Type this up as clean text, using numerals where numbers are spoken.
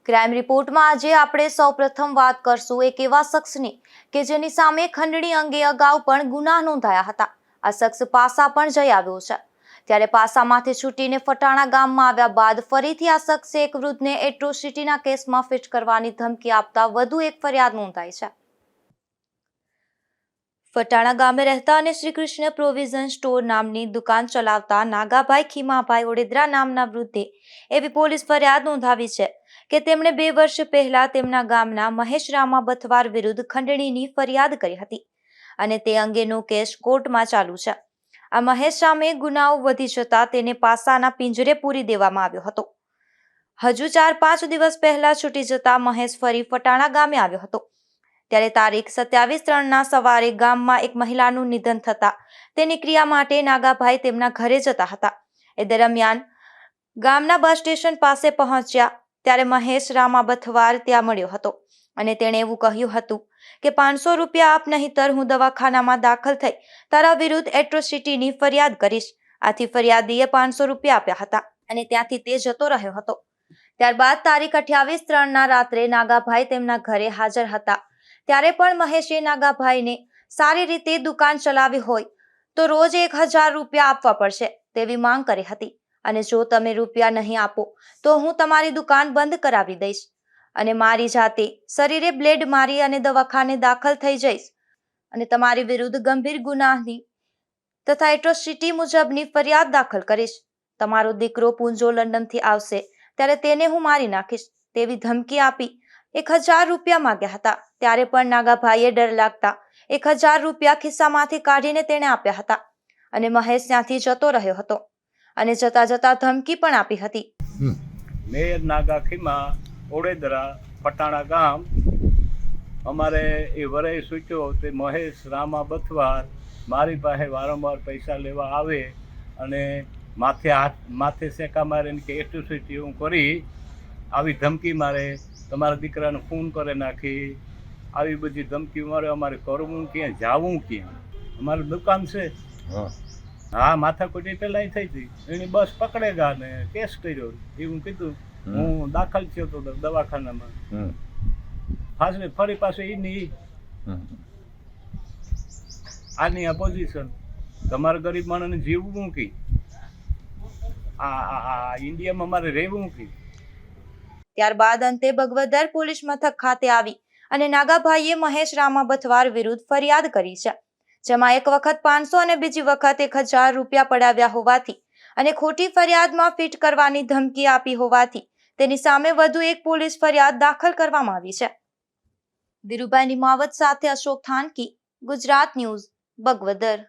Crime રિપોર્ટમાં આજે આપણે સૌપ્રથમ વાત કરશું એક એવા શખ્સની કે જેની સામે ખંડણી અંગે અગાઉ પણ ગુના નોંધાયા હતા। આ શખ્સ પાસા પણ જઈ આવ્યો છે। ત્યારે પાસામાંથી છૂટીને ફટાણા ગામમાં આવ્યા બાદ ફરીથી આ શખ્સે એક વૃદ્ધને એટ્રોસિટીના કેસમાં ફિટ કરવાની ધમકી આપતા વધુ એક ફરિયાદ નોંધાઈ છે। ફટાણા ગામે રહેતા અને શ્રી કૃષ્ણ પ્રોવિઝન સ્ટોર નામની દુકાન ચલાવતા નાગાભાઈ ખીમાભાઈ ઓડેદરા નામના વૃદ્ધે એવી પોલીસ ફરિયાદ નોંધાવી છે કે તેમણે 2 વર્ષ પહેલા તેમના ગામના મહેશ રામા બથવાર વિરુદ્ધ ખંડણીની ફરિયાદ કરી હતી અને તે અંગેનો કેસ કોર્ટમાં ચાલુ છે। આ મહેશ સામે ગુનાઓ વધી જતા તેને પાસાના પિંજરે પૂરી દેવામાં આવ્યો હતો। હજુ 4-5 દિવસ પહેલા છૂટી જતા મહેશ ફરી ફટાણા ગામે આવ્યો હતો। ત્યારે તારીખ 27/3ના સવારે ગામમાં એક મહિલાનું નિધન થતા તેની ક્રિયા માટે નાગાભાઈ તેમના ઘરે જતા હતા। એ દરમિયાન ગામના બસ સ્ટેશન પાસે પહોંચ્યા ત્યારે મહેશ રામા બથવાર ત્યાં મળ્યો હતો અને તેણે એવું કહ્યું હતું કે 500 રૂપિયા આપ નહીંતર હું દવાખાનામાં દાખલ થઈ તારા વિરુદ્ધ એટ્રોસિટીની ફરિયાદ કરીશ। આથી ફરિયાદીએ 500 રૂપિયા આપ્યા હતા અને ત્યાંથી તે જતો રહ્યો હતો। ત્યારબાદ તારીખ 28/3ના રાત્રે નાગાભાઈ તેમના ઘરે હાજર હતા ત્યારે પણ મહેશે નાગાભાઈને સારી રીતે દુકાન ચલાવી હોય તો રોજ 1000 રૂપિયા આપવા પડશે તેવી માંગ કરી હતી અને જો તમે રૂપિયા નહીં આપો તો હું તમારી દુકાન બંધ કરાવી દઈશ અને મારી જાતે શરીરે બ્લેડ મારી અને દવાખાને દાખલ થઈ જઈશ અને તમારી વિરુદ્ધ ગંભીર ગુનાની તથા એટ્રોસિટી મુજબની ફરિયાદ દાખલ કરીશ। તમારો દીકરો પૂંજો લંડનથી આવશે ત્યારે તેને હું મારી નાખીશ તેવી ધમકી આપી 1000 રૂપિયા માંગ્યા હતા। ત્યારે પણ નાગાભાઈએ ડર લાગતા 1000 રૂપિયા ખિસ્સામાંથી કાઢીને તેણે આપ્યા હતા અને મહેશ ત્યાંથી જતો રહ્યો હતો અને જતા જતા ધમકી પણ આપી હતી। મેયર નાગા ખીમા ઓડેદરા ફટાણા ગામ અમારે એ વરય સૂચ્યો તે મહેશ રામા બથવાર મારી પાસે વારંવાર પૈસા લેવા આવે અને માથે સેકા મારે કે એટ્રોસિટી હું કરી આવી ધમકી મારે તમારા દીકરાને ફોન કરી નાખી આવી બધી ધમકી મારે। અમારે કરવું ક્યાં જાવું ક્યાં અમારી દુકાન છે। હા માથાકૂટી પેલા થઈ હતી એની બસ પકડેગા ને કેસ કર્યો એવું કીધું। હું દાખલ થયો તો દવાખાનામાં ફાસને ફરી પાછું એની આની આ પોઝિશન તમારે ગરીબ માણસને જીવવું કી આ ઇન્ડિયામાં મારે રહેવું કી। ત્યારબાદ અંતે બગવદર પોલીસ મથક ખાતે આવી અને નાગાભાઈએ મહેશ રામા બથવાર વિરુદ્ધ ફરિયાદ કરી છે જેમાં એક વખત 500 અને બીજી વખત 1000 રૂપિયા પડાવ્યા હોવાથી અને ખોટી ફરિયાદમાં ફિટ કરવાની ધમકી આપી હોવાથી તેની સામે વધુ એક પોલીસ ફરિયાદ દાખલ કરવામાં આવી છે। ધીરુભાઈ નિમાવત સાથે અશોક થાનકી, ગુજરાત ન્યૂઝ, બગવદર।